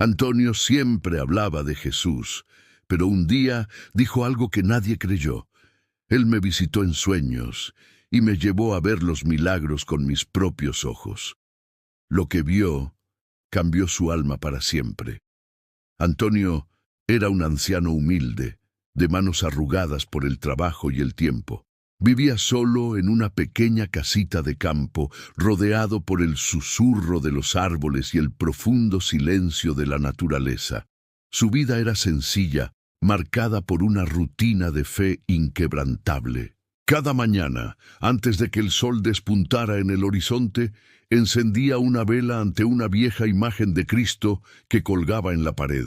Antonio siempre hablaba de Jesús, pero un día dijo algo que nadie creyó. Él me visitó en sueños y me llevó a ver los milagros con mis propios ojos. Lo que vio cambió su alma para siempre. Antonio era un anciano humilde, de manos arrugadas por el trabajo y el tiempo. Vivía solo en una pequeña casita de campo, rodeado por el susurro de los árboles y el profundo silencio de la naturaleza. Su vida era sencilla, marcada por una rutina de fe inquebrantable. Cada mañana, antes de que el sol despuntara en el horizonte, encendía una vela ante una vieja imagen de Cristo que colgaba en la pared.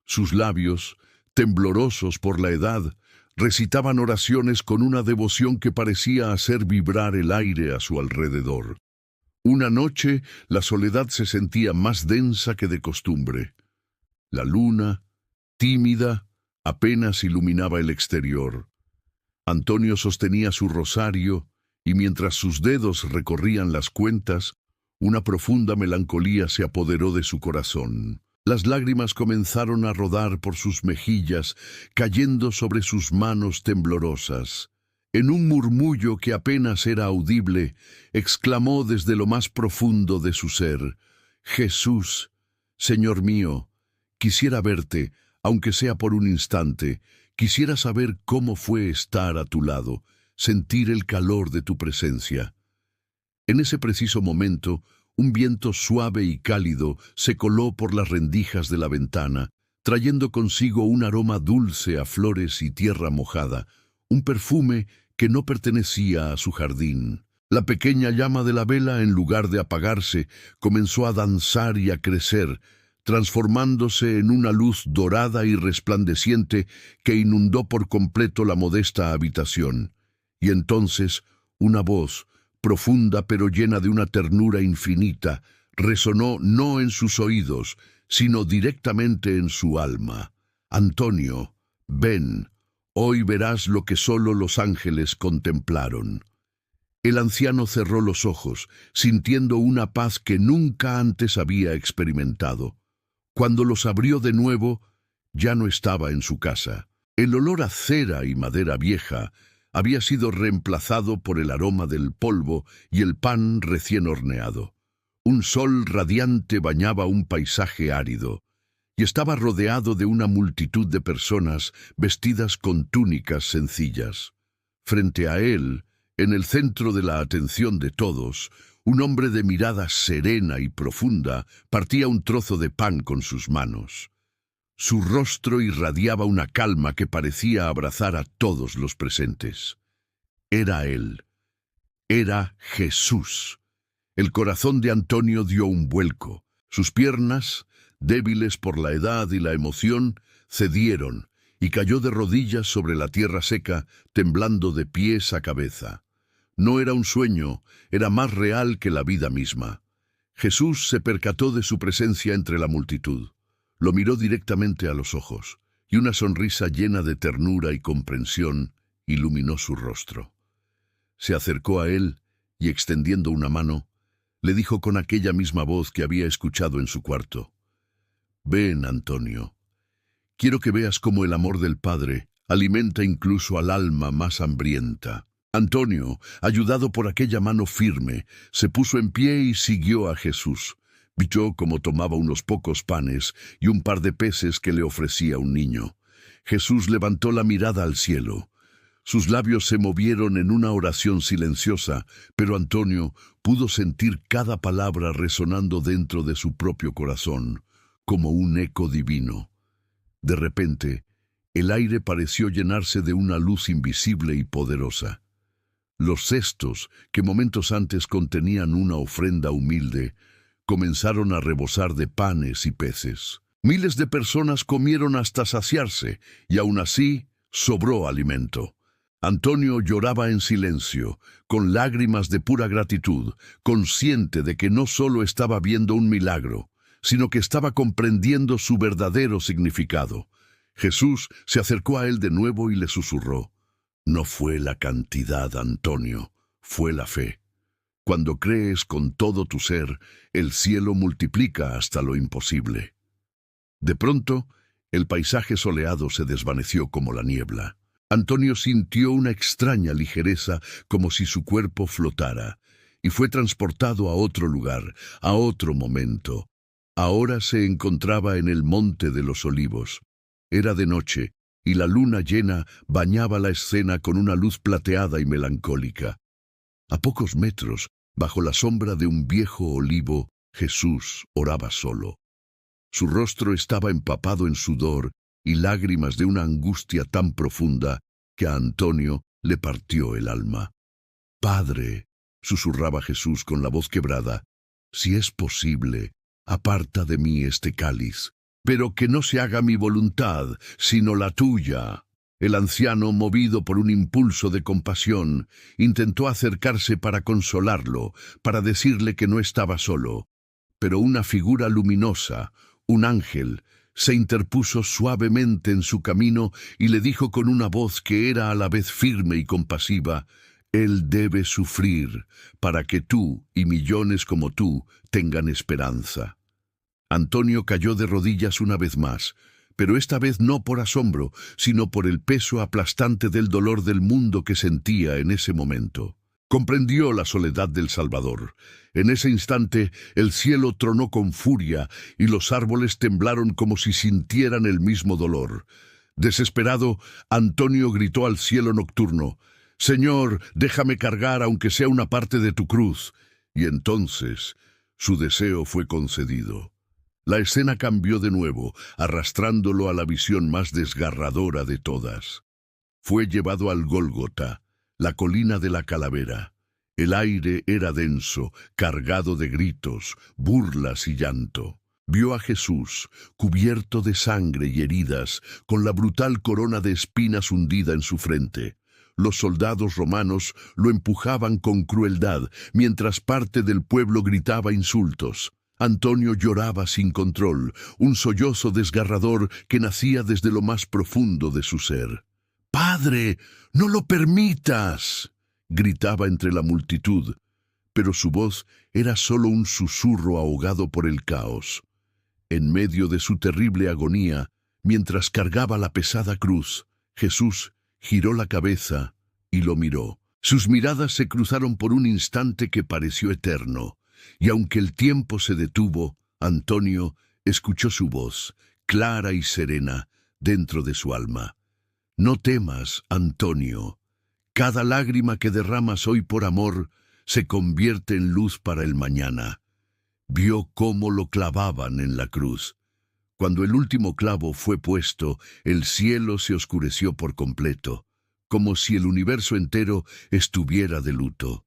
Sus labios, temblorosos por la edad, recitaban oraciones con una devoción que parecía hacer vibrar el aire a su alrededor. Una noche, la soledad se sentía más densa que de costumbre. La luna, tímida, apenas iluminaba el exterior. Antonio sostenía su rosario y mientras sus dedos recorrían las cuentas, una profunda melancolía se apoderó de su corazón. Las lágrimas comenzaron a rodar por sus mejillas, cayendo sobre sus manos temblorosas. En un murmullo que apenas era audible, exclamó desde lo más profundo de su ser: «Jesús, Señor mío, quisiera verte, aunque sea por un instante. Quisiera saber cómo fue estar a tu lado, sentir el calor de tu presencia». En ese preciso momento, un viento suave y cálido se coló por las rendijas de la ventana, trayendo consigo un aroma dulce a flores y tierra mojada, un perfume que no pertenecía a su jardín. La pequeña llama de la vela, en lugar de apagarse, comenzó a danzar y a crecer, transformándose en una luz dorada y resplandeciente que inundó por completo la modesta habitación. Y entonces una voz, profunda pero llena de una ternura infinita, resonó no en sus oídos, sino directamente en su alma. «Antonio, ven, hoy verás lo que solo los ángeles contemplaron». El anciano cerró los ojos, sintiendo una paz que nunca antes había experimentado. Cuando los abrió de nuevo, ya no estaba en su casa. El olor a cera y madera vieja había sido reemplazado por el aroma del polvo y el pan recién horneado. Un sol radiante bañaba un paisaje árido, y estaba rodeado de una multitud de personas vestidas con túnicas sencillas. Frente a él, en el centro de la atención de todos, un hombre de mirada serena y profunda partía un trozo de pan con sus manos. Su rostro irradiaba una calma que parecía abrazar a todos los presentes. Era él. Era Jesús. El corazón de Antonio dio un vuelco. Sus piernas, débiles por la edad y la emoción, cedieron y cayó de rodillas sobre la tierra seca, temblando de pies a cabeza. No era un sueño, era más real que la vida misma. Jesús se percató de su presencia entre la multitud. Lo miró directamente a los ojos, y una sonrisa llena de ternura y comprensión iluminó su rostro. Se acercó a él y, extendiendo una mano, le dijo con aquella misma voz que había escuchado en su cuarto: «Ven, Antonio. Quiero que veas cómo el amor del Padre alimenta incluso al alma más hambrienta». Antonio, ayudado por aquella mano firme, se puso en pie y siguió a Jesús. Vio cómo tomaba unos pocos panes y un par de peces que le ofrecía un niño. Jesús levantó la mirada al cielo. Sus labios se movieron en una oración silenciosa, pero Antonio pudo sentir cada palabra resonando dentro de su propio corazón, como un eco divino. De repente, el aire pareció llenarse de una luz invisible y poderosa. Los cestos, que momentos antes contenían una ofrenda humilde, comenzaron a rebosar de panes y peces. Miles de personas comieron hasta saciarse, y aún así sobró alimento. Antonio lloraba en silencio, con lágrimas de pura gratitud, consciente de que no solo estaba viendo un milagro, sino que estaba comprendiendo su verdadero significado. Jesús se acercó a él de nuevo y le susurró: «No fue la cantidad, Antonio, fue la fe. Cuando crees con todo tu ser, el cielo multiplica hasta lo imposible». De pronto, el paisaje soleado se desvaneció como la niebla. Antonio sintió una extraña ligereza, como si su cuerpo flotara, y fue transportado a otro lugar, a otro momento. Ahora se encontraba en el Monte de los Olivos. Era de noche, y la luna llena bañaba la escena con una luz plateada y melancólica. A pocos metros, bajo la sombra de un viejo olivo, Jesús oraba solo. Su rostro estaba empapado en sudor y lágrimas de una angustia tan profunda que a Antonio le partió el alma. «Padre», susurraba Jesús con la voz quebrada, «si es posible, aparta de mí este cáliz, pero que no se haga mi voluntad, sino la tuya». El anciano, movido por un impulso de compasión, intentó acercarse para consolarlo, para decirle que no estaba solo. Pero una figura luminosa, un ángel, se interpuso suavemente en su camino y le dijo con una voz que era a la vez firme y compasiva: «Él debe sufrir para que tú y millones como tú tengan esperanza». Antonio cayó de rodillas una vez más, pero esta vez no por asombro, sino por el peso aplastante del dolor del mundo que sentía en ese momento. Comprendió la soledad del Salvador. En ese instante el cielo tronó con furia y los árboles temblaron como si sintieran el mismo dolor. Desesperado, Antonio gritó al cielo nocturno: «Señor, déjame cargar aunque sea una parte de tu cruz». Y entonces su deseo fue concedido. La escena cambió de nuevo, arrastrándolo a la visión más desgarradora de todas. Fue llevado al Gólgota, la colina de la calavera. El aire era denso, cargado de gritos, burlas y llanto. Vio a Jesús, cubierto de sangre y heridas, con la brutal corona de espinas hundida en su frente. Los soldados romanos lo empujaban con crueldad, mientras parte del pueblo gritaba insultos. Antonio lloraba sin control, un sollozo desgarrador que nacía desde lo más profundo de su ser. «¡Padre, no lo permitas!», gritaba entre la multitud, pero su voz era solo un susurro ahogado por el caos. En medio de su terrible agonía, mientras cargaba la pesada cruz, Jesús giró la cabeza y lo miró. Sus miradas se cruzaron por un instante que pareció eterno. Y aunque el tiempo se detuvo, Antonio escuchó su voz, clara y serena, dentro de su alma. «No temas, Antonio. Cada lágrima que derramas hoy por amor se convierte en luz para el mañana». Vio cómo lo clavaban en la cruz. Cuando el último clavo fue puesto, el cielo se oscureció por completo, como si el universo entero estuviera de luto.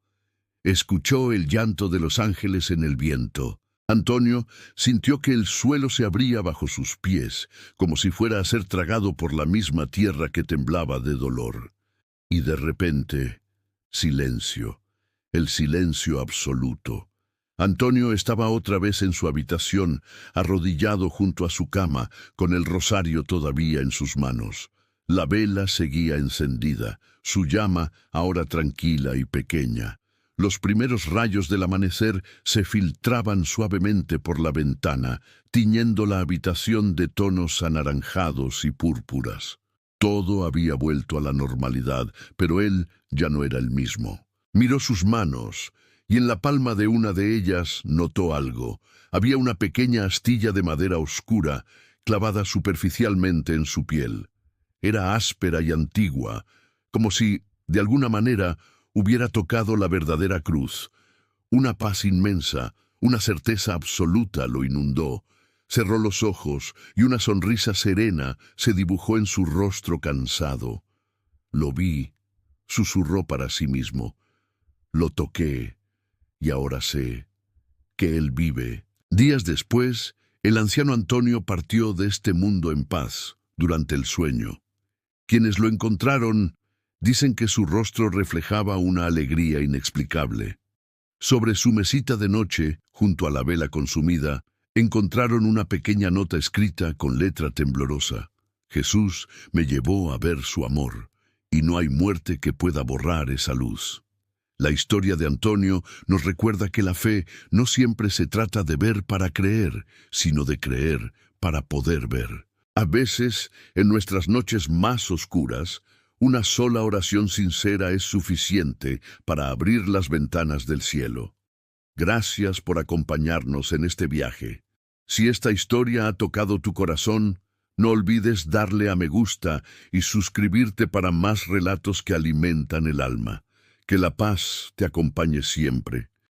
Escuchó el llanto de los ángeles en el viento. Antonio sintió que el suelo se abría bajo sus pies, como si fuera a ser tragado por la misma tierra que temblaba de dolor. Y de repente, silencio, el silencio absoluto. Antonio estaba otra vez en su habitación, arrodillado junto a su cama, con el rosario todavía en sus manos. La vela seguía encendida, su llama ahora tranquila y pequeña. Los primeros rayos del amanecer se filtraban suavemente por la ventana, tiñendo la habitación de tonos anaranjados y púrpuras. Todo había vuelto a la normalidad, pero él ya no era el mismo. Miró sus manos, y en la palma de una de ellas notó algo. Había una pequeña astilla de madera oscura, clavada superficialmente en su piel. Era áspera y antigua, como si, de alguna manera, hubiera tocado la verdadera cruz. Una paz inmensa, una certeza absoluta lo inundó. Cerró los ojos y una sonrisa serena se dibujó en su rostro cansado. «Lo vi», susurró para sí mismo. «Lo toqué, y ahora sé que él vive». Días después, el anciano Antonio partió de este mundo en paz, durante el sueño. Quienes lo encontraron dicen que su rostro reflejaba una alegría inexplicable. Sobre su mesita de noche, junto a la vela consumida, encontraron una pequeña nota escrita con letra temblorosa. «Jesús me llevó a ver su amor, y no hay muerte que pueda borrar esa luz». La historia de Antonio nos recuerda que la fe no siempre se trata de ver para creer, sino de creer para poder ver. A veces, en nuestras noches más oscuras, una sola oración sincera es suficiente para abrir las ventanas del cielo. Gracias por acompañarnos en este viaje. Si esta historia ha tocado tu corazón, no olvides darle a me gusta y suscribirte para más relatos que alimentan el alma. Que la paz te acompañe siempre.